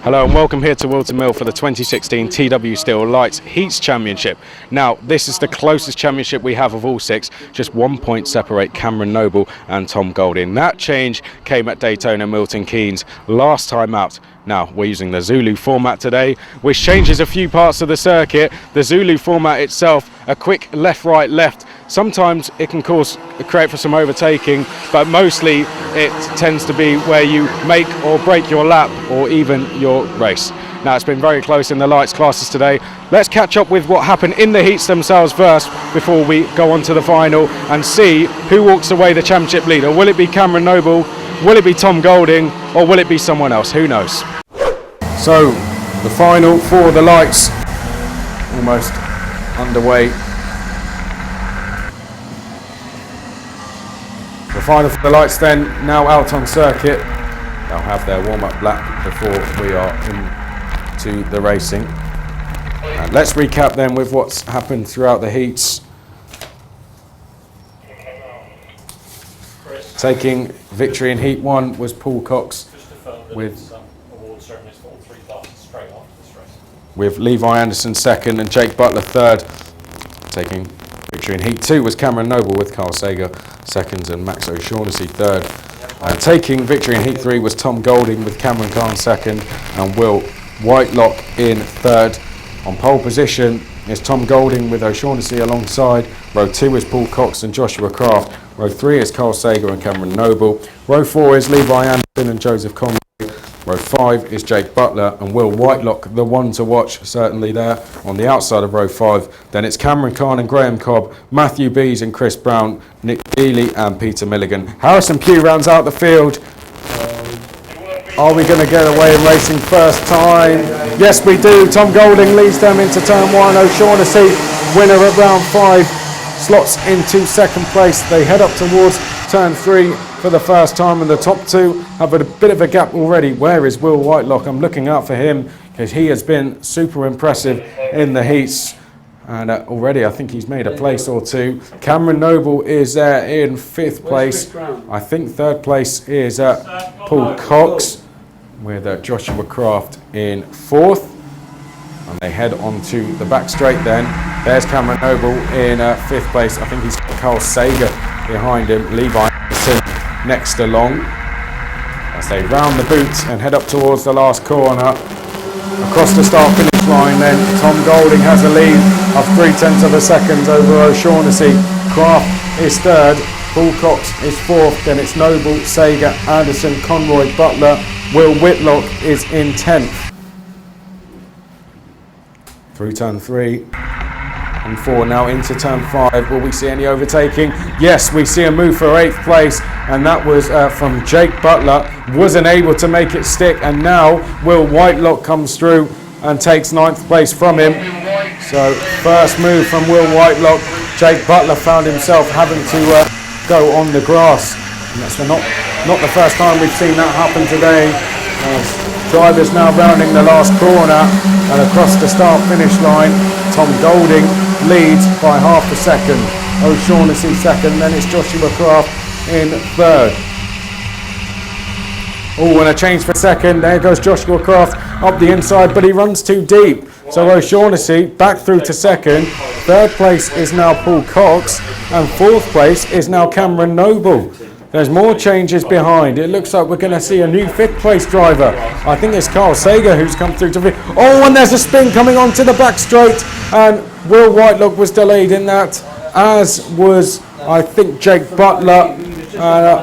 Hello and welcome here to Wilton Mill for the 2016 TW Steel Lights Heats Championship. Now, this is the closest championship we have of all six. Just 1 point separate Cameron Noble and Tom Golding. That change came at Daytona Milton Keynes last time out. Now, we're using the Zulu format today, which changes a few parts of the circuit. The Zulu format itself, a quick left, right, left. Sometimes it can create for some overtaking, but mostly it tends to be where you make or break your lap or even your race. Now, it's been very close in the lights classes today. Let's catch up with what happened in the heats themselves first before we go on to the final and see who walks away the championship leader. Will it be Cameron Noble? Will it be Tom Golding? Or will it be someone else? Who knows? So, the final for the lights almost underway. The final for the lights then, now out on circuit. They'll have their warm-up lap before we are into the racing. And let's recap then with what's happened throughout the heats. Taking victory in Heat 1 was Paul Cox with Levi Anderson second and Jake Butler third. Taking victory in Heat 2 was Cameron Noble with Carl Sager second and Max O'Shaughnessy third. Taking victory in Heat 3 was Tom Golding with Cameron Kahn second and Will Whitelock in third. On pole position is Tom Golding with O'Shaughnessy alongside. Row 2 is Paul Cox and Joshua Craft. Row 3 is Carl Sager and Cameron Noble. Row 4 is Levi Anderson and Joseph Conroy. Row 5 is Jake Butler and Will Whitelock, the one to watch certainly there on the outside of row 5. Then it's Cameron Kahn and Graham Cobb, Matthew Bees and Chris Brown, Nick Dealey and Peter Milligan. Harrison Pugh rounds out the field. Are we going to get away in racing first time? Yes, we do. Tom Golding leads them into turn 1. O'Shaughnessy, winner at round 5, slots into second place. They head up towards turn 3 for the first time, and the top two have a bit of a gap already. Where is Will Whitelock? I'm looking out for him because he has been super impressive in the heats. And already I think he's made a place or two. Cameron Noble is there in 5th place. I think 3rd place is Paul Cox with Joshua Craft in 4th. And they head on to the back straight then. There's Cameron Noble in 5th place. I think he's got Carl Sager behind him. Levi Anderson next along. As they round the boot and head up towards the last corner. Across the start finish line then, Tom Golding has a lead of 0.3 of a second over O'Shaughnessy. Craft is 3rd, Paul Cox is 4th, then it's Noble, Sager, Anderson, Conroy, Butler. Will Whitlock is in 10th. Through turn 3 and 4, now into turn 5. Will we see any overtaking? Yes, we see a move for 8th place, and that was from Jake Butler. Wasn't able to make it stick, and now Will Whitelock comes through and takes 9th place from him. So first move from Will Whitelock. Jake Butler found himself having to go on the grass. And that's not the first time we've seen that happen today. Drivers now rounding the last corner, and across the start-finish line, Tom Golding leads by half a second. O'Shaughnessy second, then it's Joshua Craft in 3rd. Oh, and a change for second. There goes Joshua Craft up the inside, but he runs too deep. So O'Shaughnessy back through to second. 3rd place is now Paul Cox, and 4th place is now Cameron Noble. There's more changes behind. It looks like we're going to see a new 5th place driver. I think it's Carl Sager who's come through to... Oh, and there's a spin coming onto the back straight. And Will Whitelock was delayed in that, as was, I think, Jake Butler.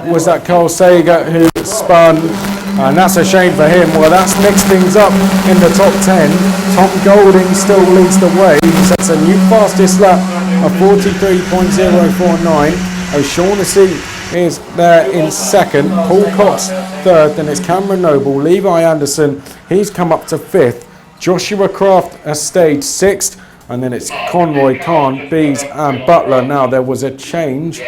Was that Carl Sager who spun? And that's a shame for him. Well, that's mixed things up in the top 10. Tom Golding still leads the way. He sets a new fastest lap of 43.049. O'Shaughnessy is there in 2nd, Paul Cox 3rd, then it's Cameron Noble, Levi Anderson, he's come up to 5th, Joshua Craft has stayed 6th, and then it's Conroy, Kahn, Bees and Butler. Now there was a change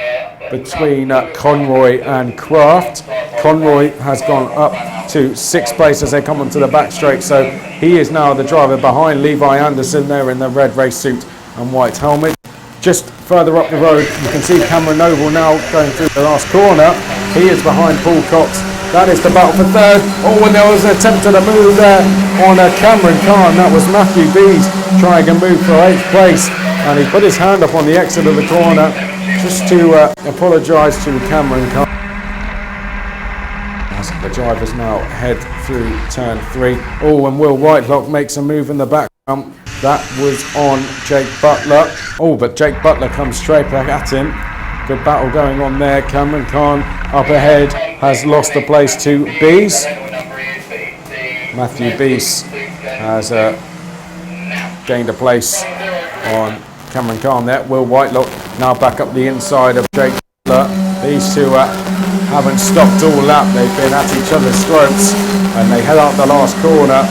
between Conroy and Craft. Conroy has gone up to 6th place as they come onto the back straight, so he is now the driver behind Levi Anderson there in the red race suit and white helmet. Just further up the road, you can see Cameron Noble now going through the last corner. He is behind Paul Cox That is the battle for third. Oh, and there was an attempt at a move there on Cameron Khan. That was Matthew Bees trying to move for 8th place. And he put his hand up on the exit of the corner just to apologise to Cameron Khan. As the drivers now head through turn 3. Oh, and Will Whitelock makes a move in the background. That was on Jake Butler. Oh, but Jake Butler comes straight back at him. Good battle going on there. Cameron Khan up ahead has lost the place to Bees. Matthew Bees has gained a place on Cameron Khan there. Will Whitelock now back up the inside of Jake Butler. These two haven't stopped all lap. They've been at each other's throats and they head out the last corner.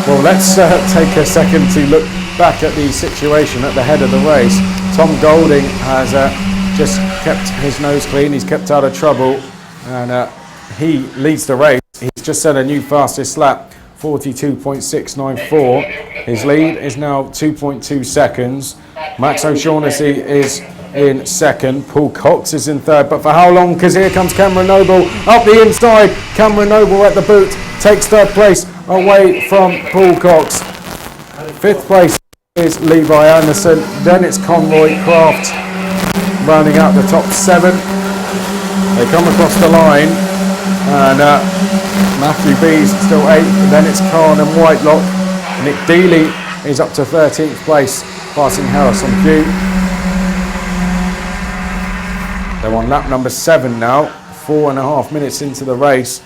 Well, let's take a second to look back at the situation at the head of the race. Tom Golding has just kept his nose clean. He's kept out of trouble and he leads the race. He's just set a new fastest lap, 42.694. His lead is now 2.2 seconds. Max O'Shaughnessy is in second. Paul Cox is in third, but for how long? Because here comes Cameron Noble up the inside. Cameron Noble at the boot takes third place away from Paul Cox. 5th place is Levi Anderson. Then it's Conroy Kraft rounding out the top 7. They come across the line and Matthew Bees still 8th. Then it's Khan and Whitelock. Nick Dealey is up to 13th place, passing Harrison Pugh. They're on lap number 7 now, 4.5 minutes into the race.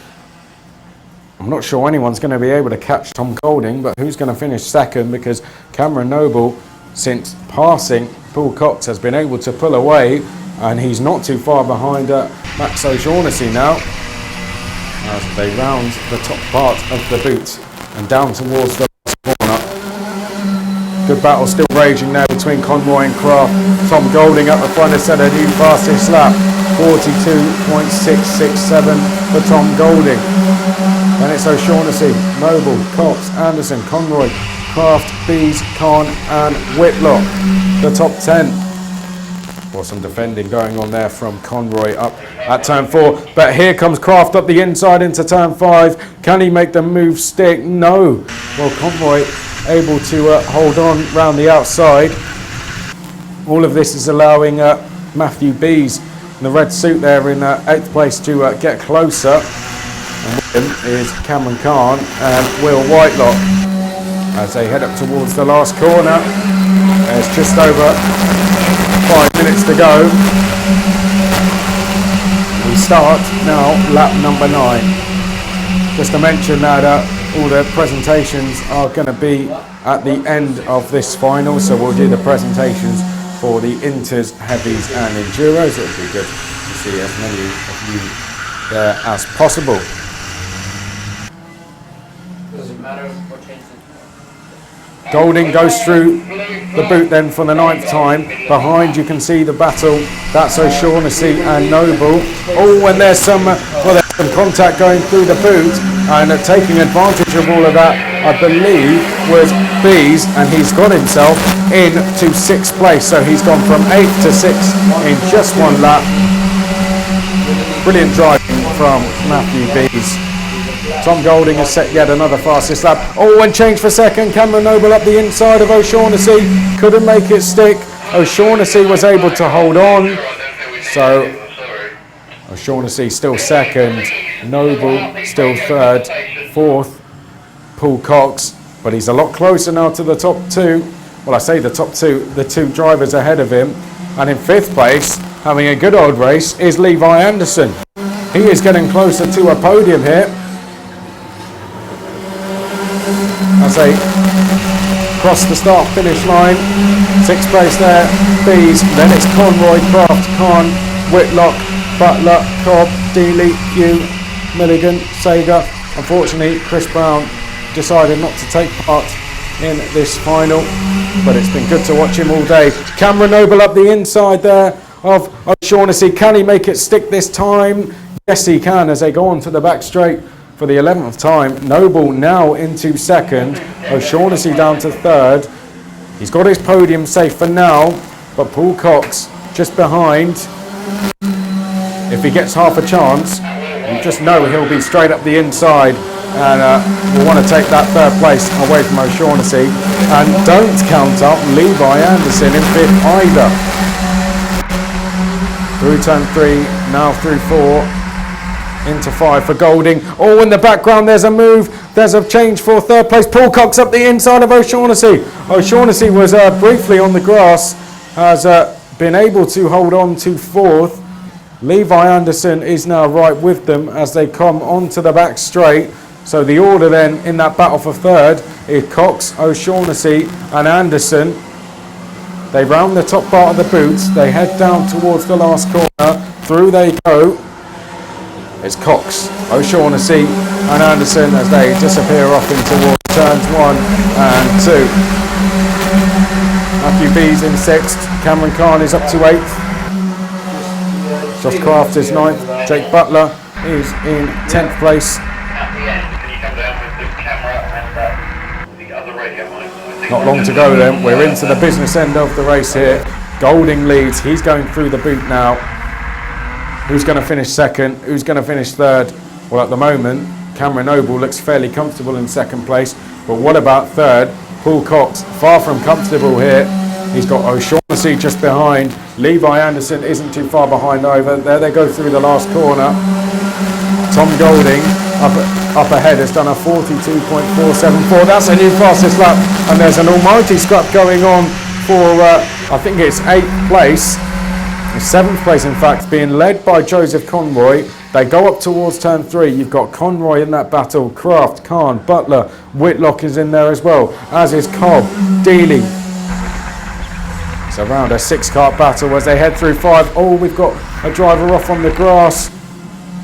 I'm not sure anyone's going to be able to catch Tom Golding, but who's going to finish second? Because Cameron Noble, since passing Paul Cox, has been able to pull away, and he's not too far behind Max O'Shaughnessy now, as they round the top part of the boot and down towards the corner. Good battle still raging there between Conroy and Kraft. Tom Golding up the front has set a new fastest lap, 42.667 for Tom Golding. Then it's O'Shaughnessy, Noble, Cox, Anderson, Conroy, Kraft, Bees, Khan and Whitlock. The top 10. Well, some defending going on there from Conroy up at turn 4. But here comes Kraft up the inside into turn 5. Can he make the move stick? No. Well, Conroy able to hold on round the outside. All of this is allowing Matthew Bees in the red suit there in 8th place to get closer. And with him is Cameron Khan and Will Whitelock as they head up towards the last corner. There's just over 5 minutes to go. We start now lap number 9. Just to mention that all the presentations are going to be at the end of this final, so we'll do the presentations for the Inters, Heavies and Enduros. It would be good to see as many of you there as possible. Doesn't matter what changes. Golding goes through the boot then for the 9th time. Behind you can see the battle. That's O'Shaughnessy and Noble. Oh, and there's some contact going through the boot, and taking advantage of all of that, I believe, was Bees, and he's got himself into 6th place. So he's gone from 8th to 6th in just one lap. Brilliant driving from Matthew Bees. Tom Golding has set yet another fastest lap. Oh, and change for second. Cameron Noble up the inside of O'Shaughnessy. Couldn't make it stick. O'Shaughnessy was able to hold on. So O'Shaughnessy still second. Noble still third. 4th, Paul Cox. But he's a lot closer now to the top 2. Well, I say the top 2, the 2 drivers ahead of him. And in 5th place, having a good old race, is Levi Anderson. He is getting closer to a podium here. As they cross the start-finish line. 6th place there, Bees. Then it's Conroy, Kraft, Khan, Whitlock, Butler, Cobb, Dealey, Pugh, Milligan, Sager. Unfortunately, Chris Brown decided not to take part in this final, but it's been good to watch him all day. Cameron Noble up the inside there of O'Shaughnessy. Can he make it stick this time? Yes, he can, as they go on to the back straight for the 11th time. Noble now into 2nd. O'Shaughnessy down to 3rd. He's got his podium safe for now, but Paul Cox just behind. If he gets half a chance, You just know he'll be straight up the inside, and we'll want to take that third place away from O'Shaughnessy. And don't count up Levi Anderson in fifth either. Through turn 3, now through 4, into 5 for Golding. Oh, in the background there's a move, there's a change for third place. Paul Cox up the inside of O'Shaughnessy. O'Shaughnessy was briefly on the grass, has been able to hold on to fourth. Levi Anderson is now right with them as they come onto the back straight. So the order then in that battle for third is Cox, O'Shaughnessy and Anderson. They round the top part of the boots, they head down towards the last corner, through they go. It's Cox, O'Shaughnessy and Anderson as they disappear off in towards turns 1 and 2. Matthew B's in 6th, Cameron Kahn is up to 8th. Josh Craft is 9th, Jake Butler is in 10th place. Not long to go then, we're into the business end of the race here. Golding leads, he's going through the boot now. Who's going to finish second? Who's going to finish third? Well, at the moment, Cameron Noble looks fairly comfortable in second place. But what about third? Paul Cox, far from comfortable here. He's got O'Shaughnessy just behind. Levi Anderson isn't too far behind either. There they go through the last corner. Tom Golding up ahead has done a 42.474. That's a new fastest lap. And there's an almighty scrap going on for, I think it's 8th place. 7th place, in fact, being led by Joseph Conroy. They go up towards turn 3. You've got Conroy in that battle. Kraft, Kahn, Butler, Whitlock is in there as well, as is Cobb, Dealey. It's around a 6-kart battle as they head through 5. Oh, we've got a driver off on the grass.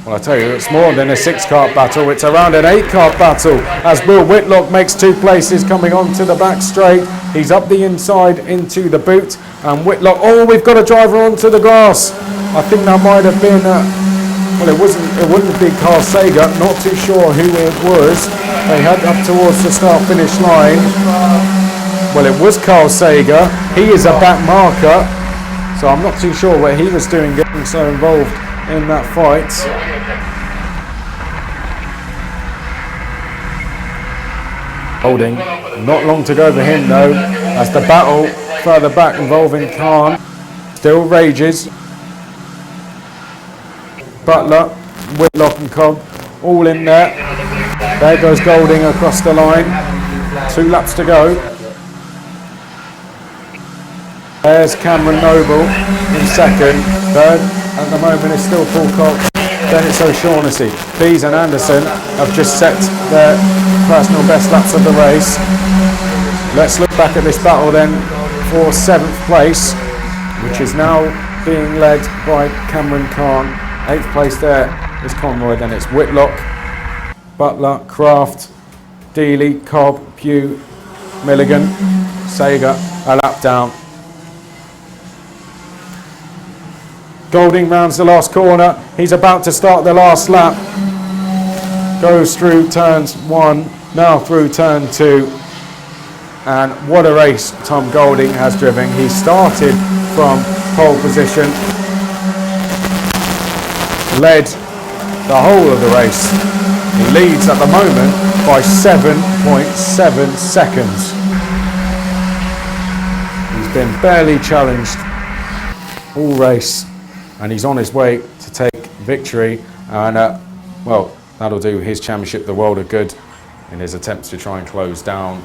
Well, I tell you, it's more than a 6-kart battle. It's around an 8-kart battle as Will Whitlock makes 2 places coming onto the back straight. He's up the inside into the boot. And Whitlock, oh, we've got a driver onto the grass. I think that might have been, well, it wouldn't be Carl Sager. Not too sure who it was. They head up towards the start-finish line. Well, it was Carl Sager. He is a back marker. So I'm not too sure what he was doing getting so involved in that fight. Holding, not long to go for him though, as the battle further back involving Kahn still rages. Butler, Whitlock and Cobb all in there. There goes Golding across the line. 2 laps to go. There's Cameron Noble in second. Third at the moment is still Paul Cox. Then it's O'Shaughnessy. Bees and Anderson have just set their personal best laps of the race. Let's look back at this battle then for 7th place, which is now being led by Cameron Kahn. 8th place there is Conroy. Then it's Whitlock, Butler, Kraft, Dealey, Cobb, Pugh, Milligan, Sager, a lap down. Golding rounds the last corner. He's about to start the last lap. Goes through turns 1, now through turn 2. And what a race Tom Golding has driven. He started from pole position, led the whole of the race. He leads at the moment by 7.7 seconds. He's been barely challenged all race. And he's on his way to take victory, and well, that'll do his championship the world of good in his attempts to try and close down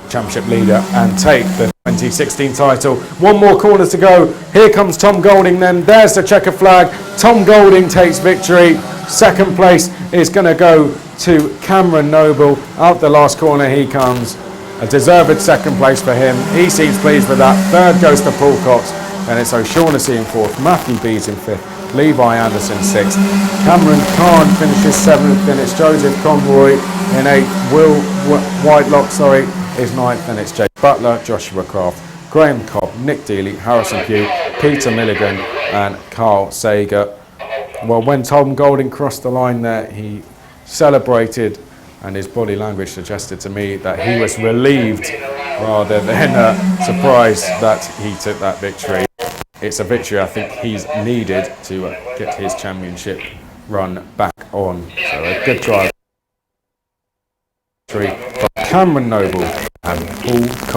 championship leader and take the 2016 title. 1 more corner to go. Here comes Tom Golding then. There's the checker flag. Tom Golding takes victory. 2nd place is going to go to Cameron Noble. Out the last corner he comes. A deserved 2nd place for him. He seems pleased with that. 3rd goes to Paul Cox. Then it's O'Shaughnessy in 4th, Matthew Bees in 5th, Levi Anderson 6th, Cameron Kahn finishes 7th, then it's Joseph Conroy in 8th, Will Whitlock is 9th, then it's Jake Butler, Joshua Craft, Graham Cobb, Nick Dealey, Harrison Pugh, Peter Milligan and Carl Sager. Well, when Tom Golding crossed the line there, he celebrated, and his body language suggested to me that he was relieved rather than surprised that he took that victory. It's a victory I think he's needed to get his championship run back on. So a good drive by Cameron Noble and Paul Cox.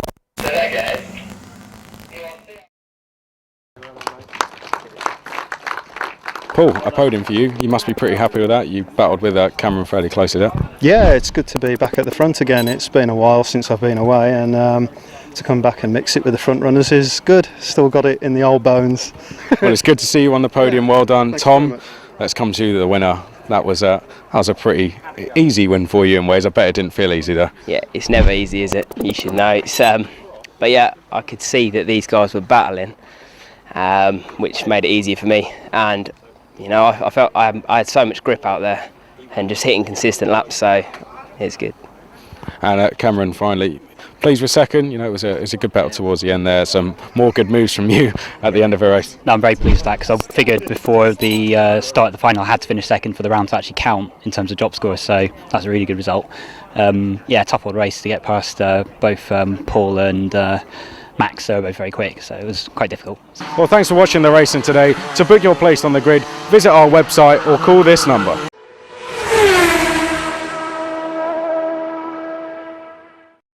Paul, a podium for you. You must be pretty happy with that. You battled with Cameron fairly closely there. Yeah, it's good to be back at the front again. It's been a while since I've been away, and to come back and mix it with the front runners is good. Still got it in the old bones. Well, it's good to see you on the podium. Well done. Thanks Tom, very much. let's come to the winner. That was a pretty easy win for you in ways. I bet it didn't feel easy there. Yeah, it's never easy, is it? You should know. It's but yeah, I could see that these guys were battling, which made it easier for me. And you know, I felt I had so much grip out there, and just hitting consistent laps. So it's good. And Cameron, finally, pleased with second. You know, it was a good battle towards the end there. Some more good moves from you at the end of the race. No, I'm very pleased with that because I figured before the start of the final I had to finish second for the round to actually count in terms of job scores, so that's a really good result. Yeah, tough old race to get past both Paul and Max, so both very quick, so it was quite difficult. Well, thanks for watching the racing today. To book your place on the grid, visit our website or call this number.